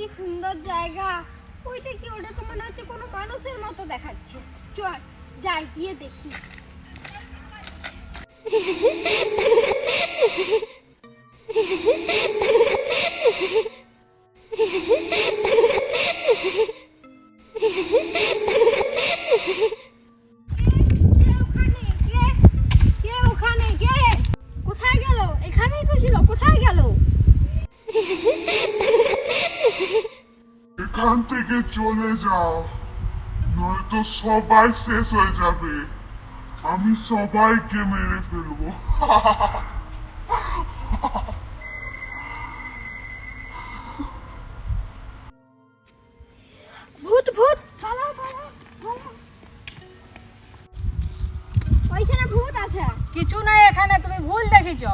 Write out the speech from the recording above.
কি সুন্দর জায়গা। ওইটা কি? ওটা তো মনে হচ্ছে কোনো মানুষের মতো দেখাচ্ছে। চল যাই, গিয়ে দেখি। কোথায় গেল? এখানেই তো ছিল, কোথায় গেল? এখান থেকে চলে যাও, নয়তো সবাই শেষ হয়ে যাবে। আমি সবাইকে মেরে ফেলবো। ভূত ভূত, পালাও পালাও পালাও। ওইখানে ভূত আছে। কিছু নাই এখানে, তুমি ভুল দেখিছ।